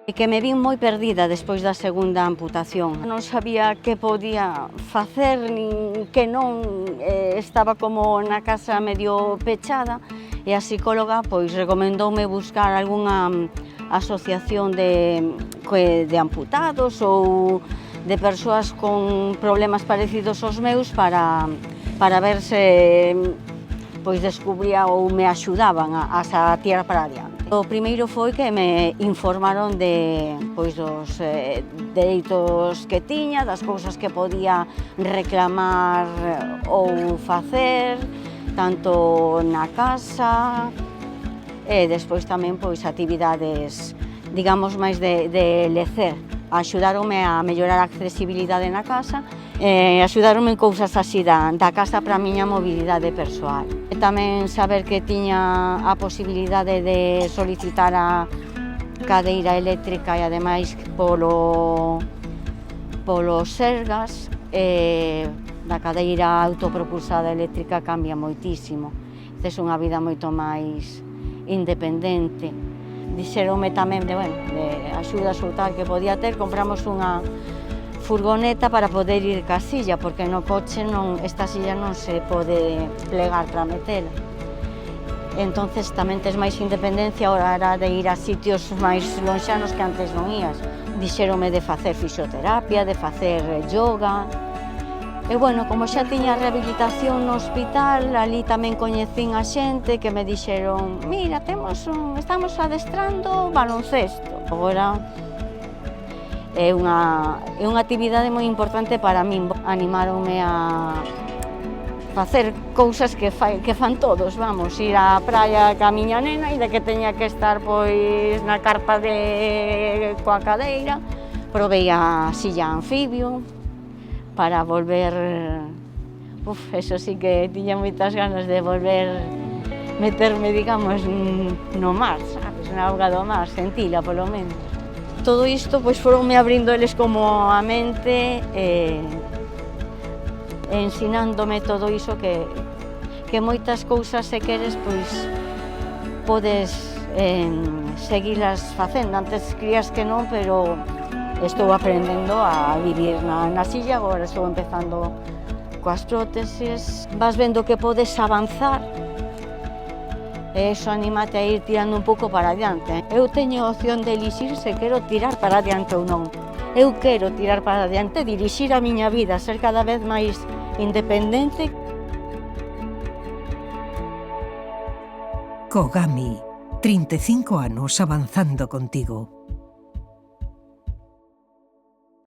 E que me vin moi perdida despois da segunda amputación. Non sabía que podía facer, nin que non, estaba como na casa medio pechada e a psicóloga pois recomendoume buscar algunha asociación de amputados ou de persoas con problemas parecidos aos meus para ver se pois descubría ou me axudaban a tirar para adiante. O primeiro foi que me informaron dos dereitos que tiña, das cousas que podía reclamar ou facer, tanto na casa e despois tamén actividades, digamos, máis de lecer. Axudaronme a mellorar a accesibilidade na casa e axudaronme en cousas así da casa para a miña mobilidade persoal. E tamén saber que tiña a posibilidade de solicitar a cadeira eléctrica e ademais polo Sergas, da cadeira autopropulsada eléctrica cambia moitísimo. Tes unha vida moito máis independente. Dixeronme tamén de axudas ou tal que podía ter, compramos unha furgoneta para poder ir ca silla, porque no coche esta silla non se pode plegar para metela. Entonces tamén tes máis independencia a hora de ir a sitios máis lonxanos que antes non ías. Dixeronme de facer fisioterapia, de facer yoga. E como xa tiña rehabilitación no hospital, ali tamén coñecín a xente que me dixeron: mira, estamos adestrando baloncesto. Agora é unha actividade moi importante para min. Animáronme a facer cousas que fan todos, vamos, ir á praia ca miña nena e de que teña que estar pois na carpa coa cadeira. Provei a silla anfibio para volver, eso sí que tiña moitas ganas de volver meterme, digamos, no mar, sabes, na auga do mar, sentila polo menos. Todo isto pois foronme abrindo eles como a mente e ensinándome todo iso que moitas cousas, se queres, pois podes seguilas facendo. Antes crías que non, pero estou aprendendo a vivir na silla, agora estou empezando coas próteses. Vas vendo que podes avanzar e iso anímate a ir tirando un pouco para adiante. Eu teño a opción de elixir se quero tirar para adiante ou non. Eu quero tirar para adiante, dirixir a miña vida, ser cada vez máis independente. Kogami, 35 anos avanzando contigo.